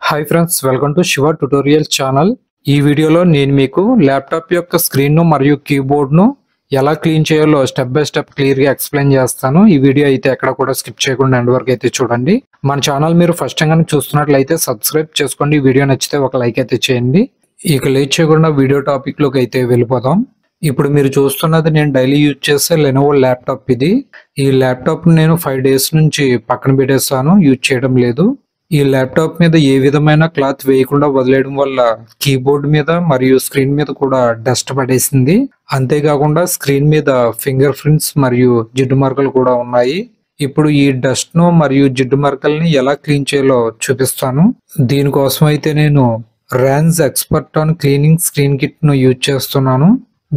Hi friends, welcome to Shiva tutorial channel. ఈ వీడియోలో నేను మీకు ల్యాప్టాప్ యొక్క స్క్రీన్ను మరియు కీబోర్డ్ను ఎలా క్లీన్ చేయాలో స్టెప్ బై స్టెప్ క్లియర్గా ఎక్స్ప్లెయిన్ చేస్తాను. ఈ వీడియో అయితే ఎక్కడ కూడా స్కిప్ చేయకుండా ఎండ్ వరకు అయితే చూడండి. మన ఛానల్ మీరు ఫస్ట్ టైం చూస్తున్నట్లయితే సబ్స్క్రైబ్ చేసుకోండి. ఈ వీడియో నచ్చితే ఒక లైక్ అయితే చేయండి. ఇక లేట్ చేయకుండా వీడియో టాపిక్లోకి అయితే వెళ్ళిపోదాం. ఇప్పుడు మీరు చూస్తున్నది నేను డైలీ యూజ్ చేసే లెనోవో ల్యాప్టాప్. ఇది ఈ ల్యాప్టాప్ నేను 5 డేస్ నుంచి పక్కన పెట్టేస్తాను, యూజ్ చేయడం లేదు. ఈ ల్యాప్టాప్ మీద ఏ విధమైన క్లాత్ వేయకుండా వదిలేయడం వల్ల కీబోర్డ్ మీద మరియు స్క్రీన్ మీద కూడా డస్ట్ పడేసింది. అంతేకాకుండా స్క్రీన్ మీద ఫింగర్ ప్రింట్స్ మరియు జిడ్డు మరకలు కూడా ఉన్నాయి. ఇప్పుడు ఈ డస్ట్ ను మరియు జిడ్డు మరకల్ని ఎలా క్లీన్ చేయాలో చూపిస్తాను. దీనికోసం అయితే నేను Ryan's expert on cleaning screen kit ను యూజ్ చేస్తున్నాను.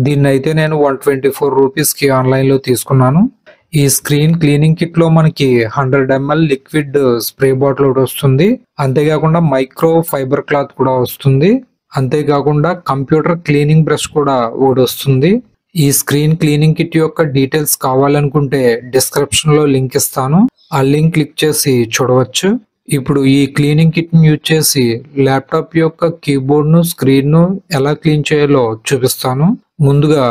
దీన్ని అయితే నేను 124 రూపీస్ కి ఆన్లైన్ లో తీసుకున్నాను. ఈ స్క్రీన్ క్లీనింగ్ కిట్ లో మనకి 100 ml లిక్విడ్ స్ప్రే బాటిల్ ఒకటి వస్తుంది. అంతేకాకుండా మైక్రో ఫైబర్ క్లాత్ కూడా వస్తుంది. అంతేకాకుండా కంప్యూటర్ క్లీనింగ్ బ్రష్ కూడా ఒకటి వస్తుంది. ఈ స్క్రీన్ క్లీనింగ్ కిట్ యొక్క డీటెయిల్స్ కావాలనుకుంటే డిస్క్రిప్షన్ లో లింక్ ఇస్తాను, ఆ లింక్ క్లిక్ చేసి చూడవచ్చు. ఇప్పుడు ఈ క్లీనింగ్ కిట్ ని యూజ్ చేసి ల్యాప్టాప్ యొక్క కీబోర్డ్ ను స్క్రీన్ ను ఎలా క్లీన్ చేయాలో చూపిస్తాను. ముందుగా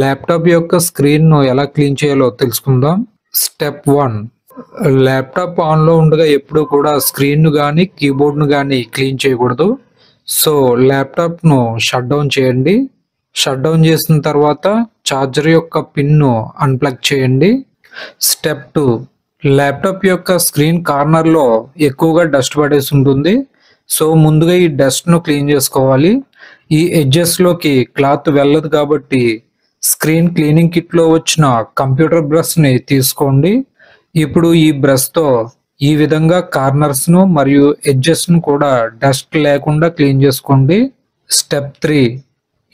ల్యాప్టాప్ యొక్క స్క్రీన్ ను ఎలా క్లీన్ చేయాలో తెలుసుకుందాం. స్టెప్ 1, ల్యాప్టాప్ ఆన్ లో ఉండగా ఎప్పుడు కూడా స్క్రీన్ ను గానీ కీబోర్డ్ ను గానీ క్లీన్ చేయకూడదు. సో ల్యాప్టాప్ ను షట్ డౌన్ చేయండి. షట్ డౌన్ చేసిన తర్వాత ఛార్జర్ యొక్క పిన్ ను అన్ప్లగ్ చేయండి. స్టెప్ 2, ల్యాప్టాప్ యొక్క స్క్రీన్ కార్నర్ లో ఎక్కువగా డస్ట్ పడేసి ఉంటుంది. సో ముందుగా ఈ డస్ట్ ను క్లీన్ చేసుకోవాలి. ఈ ఎడ్జెస్ లోకి క్లాత్ వెళ్ళదు కాబట్టి స్క్రీన్ క్లీనింగ్ కిట్ లో వచ్చిన కంప్యూటర్ బ్రష్ ని తీసుకోండి. ఇప్పుడు ఈ బ్రష్ తో ఈ విధంగా కార్నర్స్ ను మరియు ఎడ్జెస్ ను కూడా డస్ట్ లేకుండా క్లీన్ చేసుకోండి. స్టెప్ 3,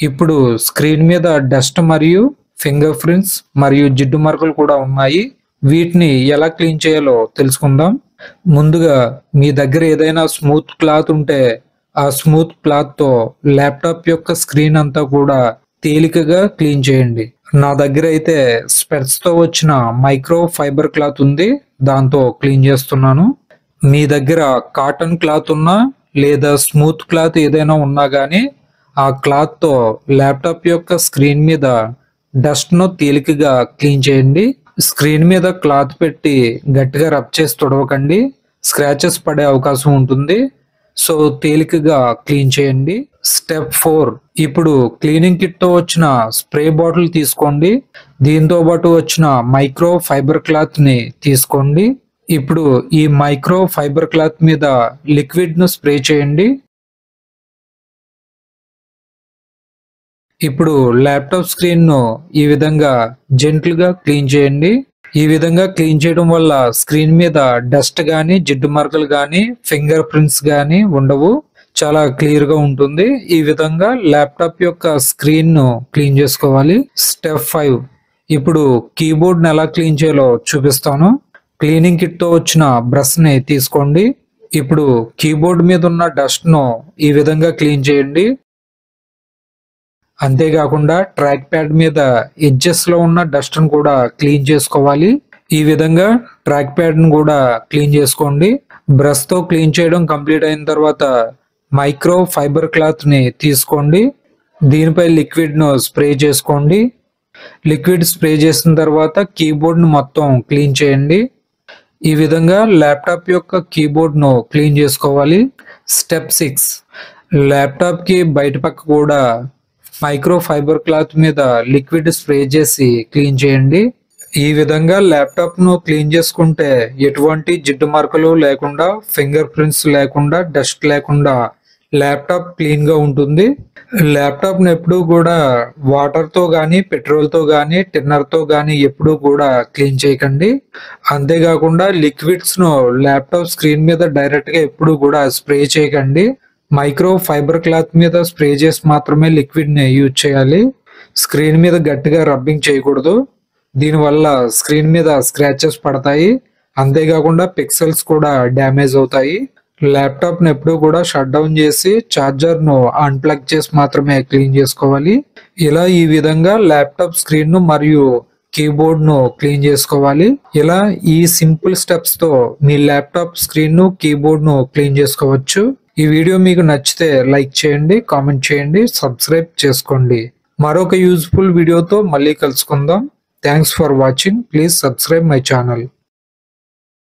ఇప్పుడు స్క్రీన్ మీద డస్ట్ మరియు ఫింగర్ ప్రింట్స్ మరియు జిడ్డు మరకలు కూడా ఉన్నాయి. వీటిని ఎలా క్లీన్ చేయాలో తెలుసుకుందాం. ముందుగా మీ దగ్గర ఏదైనా స్మూత్ క్లాత్ ఉంటే ఆ స్మూత్ క్లాత్ తో ల్యాప్టాప్ యొక్క స్క్రీన్ అంతా కూడా తేలికగా క్లీన్ చేయండి. నా దగ్గర అయితే స్పెట్స్ తో వచ్చిన మైక్రో ఫైబర్ క్లాత్ ఉంది, దాంతో క్లీన్ చేస్తున్నాను. మీ దగ్గర కాటన్ క్లాత్ ఉన్నా లేదా స్మూత్ క్లాత్ ఏదైనా ఉన్నా గానీ ఆ క్లాత్ తో ల్యాప్టాప్ యొక్క స్క్రీన్ మీద డస్ట్ ను తేలికగా క్లీన్ చేయండి. స్క్రీన్ మీద క్లాత్ పెట్టి గట్టిగా రబ్ చేసి తొడవకండి, స్క్రాచెస్ పడే అవకాశం ఉంటుంది. సో తేలికగా క్లీన్ చేయండి. స్టెప్ 4, ఇప్పుడు క్లీనింగ్ కిట్ తో వచ్చిన స్ప్రే బాటిల్ తీసుకోండి. దీంతో పాటు వచ్చిన మైక్రో ఫైబర్ క్లాత్ ని తీసుకోండి. ఇప్పుడు ఈ మైక్రో ఫైబర్ క్లాత్ మీద లిక్విడ్ ను స్ప్రే చేయండి. ఇప్పుడు ల్యాప్టాప్ స్క్రీన్ ను ఈ విధంగా జెంటిల్ గా క్లీన్ చేయండి. ఈ విధంగా క్లీన్ చేయడం వల్ల స్క్రీన్ మీద డస్ట్ గానీ జిడ్డు మరకలు గానీ ఫింగర్ ప్రింట్స్ గానీ ఉండవు, చాలా క్లియర్ గా ఉంటుంది. ఈ విధంగా ల్యాప్టాప్ యొక్క స్క్రీన్ ను క్లీన్ చేసుకోవాలి. స్టెప్ 5, ఇప్పుడు కీబోర్డ్ ని ఎలా క్లీన్ చేయాలో చూపిస్తాను. క్లీనింగ్ కిట్ తో వచ్చిన బ్రష్ ని తీసుకోండి. ఇప్పుడు కీబోర్డ్ మీద ఉన్న డస్ట్ ను ఈ విధంగా క్లీన్ చేయండి. అంతేకాకుండా ట్రాక్ ప్యాడ్ మీద ఎడ్జెస్ లో ఉన్న డస్ట్ ను కూడా క్లీన్ చేసుకోవాలి. ఈ విధంగా ట్రాక్ ప్యాడ్ ను కూడా క్లీన్ చేసుకోండి. బ్రష్ తో క్లీన్ చేయడం కంప్లీట్ అయిన తర్వాత మైక్రో ఫైబర్ క్లాత్ ని తీసుకోండి. దీనిపై లిక్విడ్ ను స్ప్రే చేసుకోండి. లిక్విడ్ స్ప్రే చేసిన తర్వాత కీబోర్డ్ ను మొత్తం క్లీన్ చేయండి. ఈ విధంగా ల్యాప్టాప్ యొక్క కీబోర్డ్ ను క్లీన్ చేసుకోవాలి. స్టెప్ 6, ల్యాప్టాప్ కి బయట పక్క కూడా మైక్రో ఫైబర్ క్లాత్ మీద లిక్విడ్ స్ప్రే చేసి క్లీన్ చేయండి. ఈ విధంగా ల్యాప్టాప్ ను క్లీన్ చేసుకుంటే ఎటువంటి జిడ్డు మరకలు లేకుండా ఫింగర్ ప్రింట్స్ లేకుండా డస్ట్ లేకుండా ల్యాప్టాప్ క్లీన్ గా ఉంటుంది. ల్యాప్టాప్ ను ఎప్పుడూ కూడా వాటర్ తో గానీ పెట్రోల్ తో గానీ టిన్నర్ తో గానీ ఎప్పుడూ కూడా క్లీన్ చేయకండి. అంతేకాకుండా లిక్విడ్స్ ను ల్యాప్టాప్ స్క్రీన్ మీద డైరెక్ట్ గా ఎప్పుడూ కూడా స్ప్రే చేయకండి. మైక్రో ఫైబర్ క్లాత్ మీద స్ప్రే చేసి మాత్రమే లిక్విడ్ ని యూజ్ చేయాలి. స్క్రీన్ మీద గట్టిగా రబ్బింగ్ చేయకూడదు, దీనివల్ల స్క్రీన్ మీద స్క్రాచెస్ పడతాయి. అంతేకాకుండా పిక్సెల్స్ కూడా డ్యామేజ్ అవుతాయి. ల్యాప్టాప్ ను ఎప్పుడూ కూడా షట్ డౌన్ చేసి ఛార్జర్ ను అన్ప్లగ్ చేసి మాత్రమే క్లీన్ చేసుకోవాలి. ఇలా ఈ విధంగా ల్యాప్టాప్ స్క్రీన్ ను మరియు కీబోర్డ్ ను క్లీన్ చేసుకోవాలి. ఇలా ఈ సింపుల్ స్టెప్స్ తో మీ ల్యాప్టాప్ స్క్రీన్ ను కీబోర్డ్ ను క్లీన్ చేసుకోవచ్చు. ఈ వీడియో మీకు నచ్చితే లైక్ చేయండి, కామెంట్ చేయండి, సబ్స్క్రైబ్ చేసుకోండి. మరొక యూజ్ఫుల్ వీడియోతో మళ్ళీ కలుసుకుందాం. Thanks for watching. Please subscribe my channel.